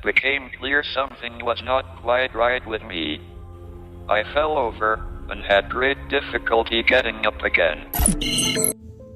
became clear something was not quite right with me. I fell over and had great difficulty getting up again.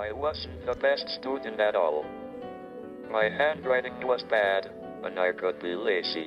I wasn't the best student at all. My handwriting was bad and I could be lazy.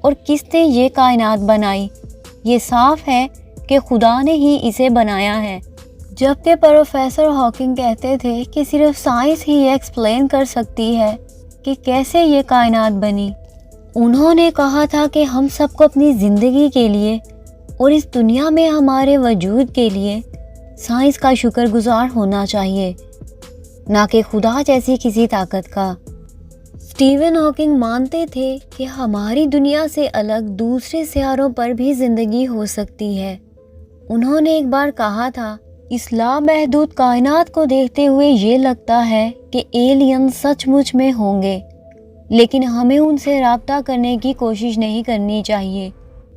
اور کس نے یہ کائنات بنائی؟ یہ صاف ہے کہ خدا نے ہی اسے بنایا ہے۔ جبکہ پروفیسر ہاکنگ کہتے تھے کہ صرف سائنس ہی یہ ایکسپلین کر سکتی ہے کہ کیسے یہ کائنات بنی۔ انہوں نے کہا تھا کہ ہم سب کو اپنی زندگی کے لیے اور اس دنیا میں ہمارے وجود کے لیے سائنس کا شکر گزار ہونا چاہیے، نہ کہ خدا جیسی کسی طاقت کا۔ اسٹیون ہاکنگ مانتے تھے کہ ہماری دنیا سے الگ دوسرے سیاروں پر بھی زندگی ہو سکتی ہے۔ انہوں نے ایک بار کہا تھا، اس لامحدود کائنات کو دیکھتے ہوئے یہ لگتا ہے کہ ایلین سچ مچ میں ہوں گے، لیکن ہمیں ان سے رابطہ کرنے کی کوشش نہیں کرنی چاہیے،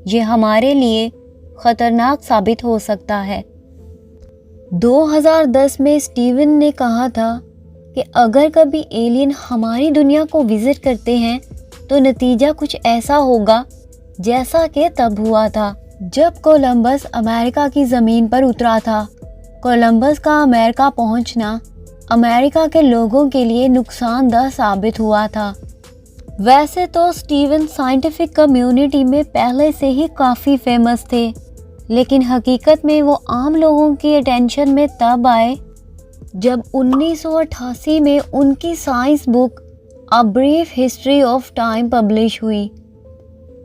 یہ ہمارے لیے خطرناک ثابت ہو سکتا ہے۔ 2010 میں اسٹیون نے کہا تھا کہ اگر کبھی ایلین ہماری دنیا کو وزٹ کرتے ہیں تو نتیجہ کچھ ایسا ہوگا جیسا کہ تب ہوا تھا جب کولمبس امریکہ کی زمین پر اترا تھا۔ کولمبس کا امریکہ پہنچنا امریکہ کے لوگوں کے لیے نقصان دہ ثابت ہوا تھا۔ ویسے تو اسٹیون سائنٹیفک کمیونٹی میں پہلے سے ہی کافی فیمس تھے، لیکن حقیقت میں وہ عام لوگوں کی اٹینشن میں تب آئے جب 1988 میں ان کی science book a brief history of time publish ہوئی۔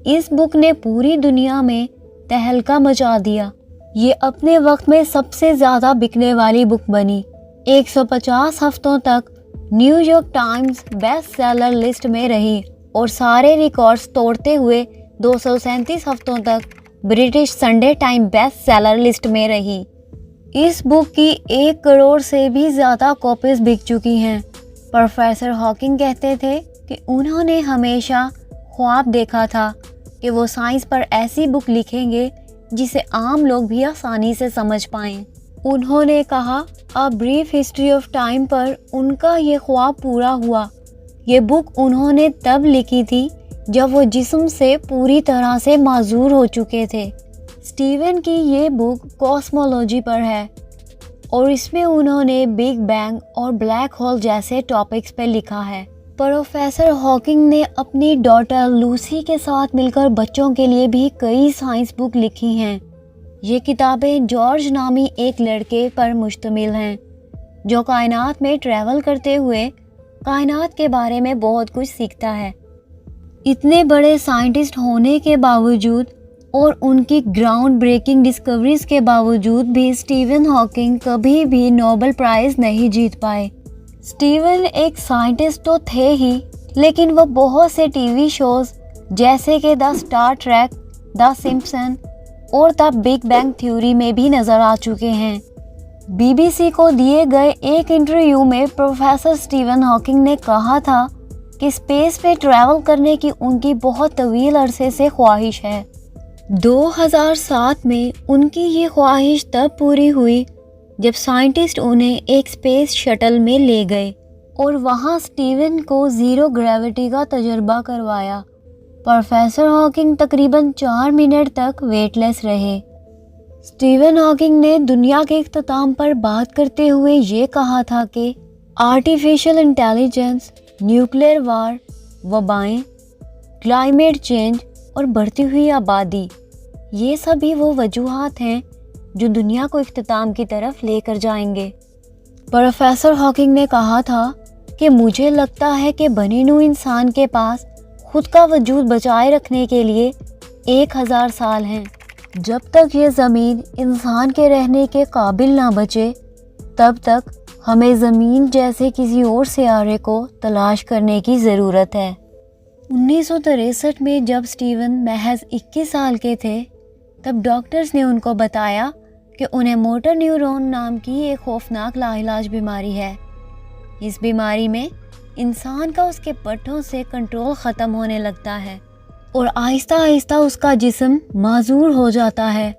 اس بک نے پوری دنیا میں تہلکہ مچا دیا۔ یہ اپنے وقت میں سب سے زیادہ بکنے والی بک بنی۔ 150 ہفتوں تک new York Times best seller list میں رہی اور سارے ریکارڈز توڑتے ہوئے 237 ہفتوں تک British Sunday time best seller list میں رہی۔ اس بک کی 1 کروڑ سے بھی زیادہ کاپیز بک چکی ہیں۔ پروفیسر ہاکنگ کہتے تھے کہ انہوں نے ہمیشہ خواب دیکھا تھا کہ وہ سائنس پر ایسی بک لکھیں گے جسے عام لوگ بھی آسانی سے سمجھ پائیں۔ انہوں نے کہا، a brief history of time پر ان کا یہ خواب پورا ہوا۔ یہ بک انہوں نے تب لکھی تھی جب وہ جسم سے پوری طرح سے معذور ہو چکے تھے۔ اسٹیون کی یہ بک کاسمولوجی پر ہے اور اس میں انہوں نے بگ بینگ اور بلیک ہول جیسے ٹاپکس پہ لکھا ہے۔ پروفیسر ہاکنگ نے اپنی ڈاٹر لوسی کے ساتھ مل کر بچوں کے لیے بھی کئی سائنس بک لکھی ہیں۔ یہ کتابیں جارج نامی ایک لڑکے پر مشتمل ہیں جو کائنات میں ٹریول کرتے ہوئے کائنات کے بارے میں بہت کچھ سیکھتا ہے۔ اتنے بڑے سائنٹسٹ ہونے کے باوجود اور ان کی گراؤنڈ بریکنگ ڈسکوریز کے باوجود بھی اسٹیون ہاکنگ کبھی بھی نوبل پرائز نہیں جیت پائے۔ اسٹیون ایک سائنٹسٹ تو تھے ہی، لیکن وہ بہت سے ٹی وی شوز جیسے کہ دا اسٹار ٹریک، دا سمپسن اور دا بگ بینگ تھیوری میں بھی نظر آ چکے ہیں۔ بی بی سی کو دیے گئے ایک انٹرویو میں پروفیسر اسٹیون ہاکنگ نے کہا تھا کہ اسپیس پہ ٹریول کرنے کی ان کی بہت طویل عرصے سے خواہش ہے۔ 2007 میں ان کی یہ خواہش تب پوری ہوئی جب سائنٹسٹ انہیں ایک اسپیس شٹل میں لے گئے اور وہاں اسٹیون کو زیرو گریوٹی کا تجربہ کروایا۔ پروفیسر ہاکنگ تقریباً 4 منٹ تک ویٹ لیس رہے۔ اسٹیون ہاکنگ نے دنیا کے اختتام پر بات کرتے ہوئے یہ کہا تھا کہ آرٹیفیشل انٹیلیجنس، نیوکلیئر وار، وبائیں، کلائمیٹ چینج اور بڑھتی ہوئی آبادی، یہ سبھی وہ وجوہات ہیں جو دنیا کو اختتام کی طرف لے کر جائیں گے۔ پروفیسر ہاکنگ نے کہا تھا کہ مجھے لگتا ہے کہ بنی نوع انسان کے پاس خود کا وجود بچائے رکھنے کے لیے 1000 سال ہیں۔ جب تک یہ زمین انسان کے رہنے کے قابل نہ بچے، تب تک ہمیں زمین جیسے کسی اور سیارے کو تلاش کرنے کی ضرورت ہے۔ 1963 میں جب اسٹیون محض 21 سال کے تھے، تب ڈاکٹرز نے ان کو بتایا کہ انہیں موٹر نیورون نام کی ایک خوفناک لاعلاج بیماری ہے۔ اس بیماری میں انسان کا اس کے پٹھوں سے کنٹرول ختم ہونے لگتا ہے اور آہستہ آہستہ اس کا جسم معذور ہو جاتا ہے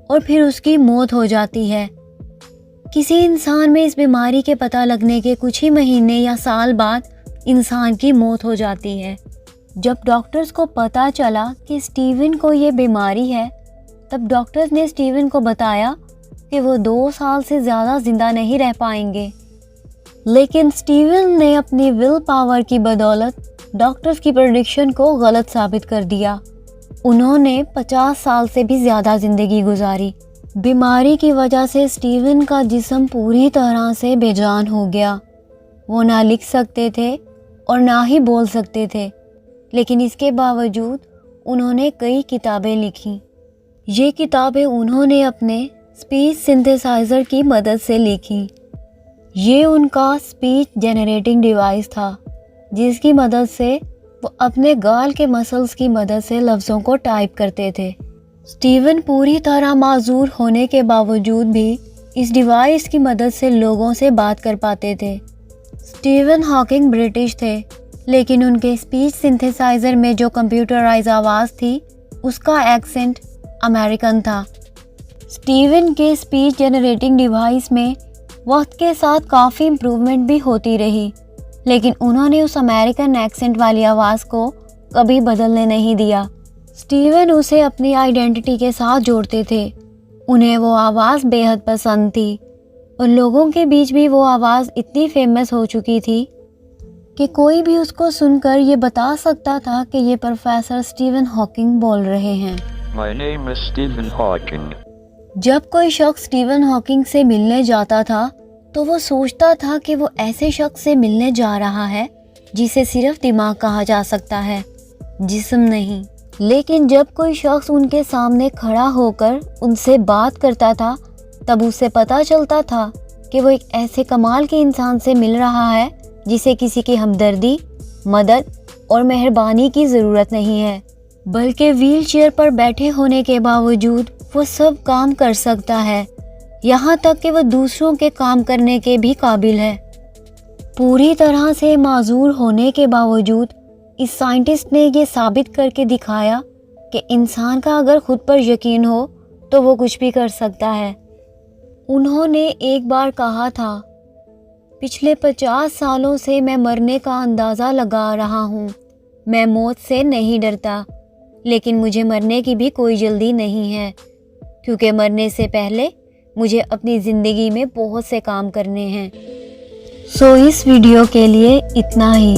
اور پھر اس کی موت ہو جاتی ہے۔ کسی انسان میں اس بیماری کے پتہ لگنے کے کچھ ہی مہینے یا سال بعد انسان کی موت ہو جاتی ہے۔ جب ڈاکٹرز کو پتہ چلا کہ اسٹیون کو یہ بیماری ہے، تب ڈاکٹرز نے اسٹیون کو بتایا کہ وہ 2 سال سے زیادہ زندہ نہیں رہ پائیں گے، لیکن اسٹیون نے اپنی ول پاور کی بدولت ڈاکٹرز کی پریڈکشن کو غلط ثابت کر دیا۔ انہوں نے 50 سال سے بھی زیادہ زندگی گزاری۔ بیماری کی وجہ سے اسٹیون کا جسم پوری طرح سے بے جان ہو گیا۔ وہ نہ لکھ سکتے تھے اور نہ ہی بول سکتے تھے، لیکن اس کے باوجود انہوں نے کئی کتابیں لکھیں۔ یہ کتابیں انہوں نے اپنے اسپیچ سنتھیسائزر کی مدد سے لکھیں۔ یہ ان کا اسپیچ جنریٹنگ ڈیوائس تھا، جس کی مدد سے وہ اپنے گال کے مسلز کی مدد سے لفظوں کو ٹائپ کرتے تھے۔ اسٹیون پوری طرح معذور ہونے کے باوجود بھی اس ڈیوائس کی مدد سے لوگوں سے بات کر پاتے تھے۔ اسٹیون ہاکنگ برٹش تھے، لیکن ان کے اسپیچ سنتھیسائزر میں جو کمپیوٹرائز آواز تھی اس کا ایکسنٹ امریکن تھا۔ اسٹیون کے اسپیچ جنریٹنگ ڈیوائس میں وقت کے ساتھ کافی امپروومنٹ بھی ہوتی رہی، لیکن انہوں نے اس امریکن ایکسنٹ والی آواز کو کبھی بدلنے نہیں دیا۔ اسٹیون اسے اپنی آئیڈینٹی کے ساتھ جوڑتے تھے۔ انہیں وہ آواز بے حد پسند تھی اور لوگوں کے بیچ بھی وہ آواز اتنی فیمس ہو چکی تھی کہ کوئی بھی اس کو سن کر یہ بتا سکتا تھا کہ یہ پروفیسر اسٹیون ہاکنگ بول رہے ہیں۔ My name is Stephen Hawking. جب کوئی شخص اسٹیون ہاکنگ سے ملنے جاتا تھا تو وہ سوچتا تھا کہ وہ ایسے شخص سے ملنے جا رہا ہے جسے صرف دماغ کہا جا سکتا ہے، جسم نہیں۔ لیکن جب کوئی شخص ان کے سامنے کھڑا ہو کر ان سے بات کرتا تھا تب اسے پتہ چلتا تھا کہ وہ ایک ایسے کمال کے انسان سے مل رہا ہے جسے کسی کی ہمدردی، مدد اور مہربانی کی ضرورت نہیں ہے، بلکہ ویل چیئر پر بیٹھے ہونے کے باوجود وہ سب کام کر سکتا ہے، یہاں تک کہ وہ دوسروں کے کام کرنے کے بھی قابل ہے۔ پوری طرح سے معذور ہونے کے باوجود اس سائنٹسٹ نے یہ ثابت کر کے دکھایا کہ انسان کا اگر خود پر یقین ہو تو وہ کچھ بھی کر سکتا ہے۔ انہوں نے ایک بار کہا تھا، پچھلے 50 سالوں سے میں مرنے کا اندازہ لگا رہا ہوں۔ میں موت سے نہیں ڈرتا، لیکن مجھے مرنے کی بھی کوئی جلدی نہیں ہے، کیونکہ مرنے سے پہلے مجھے اپنی زندگی میں بہت سے کام کرنے ہیں۔ سو اس ویڈیو کے لیے اتنا ہی۔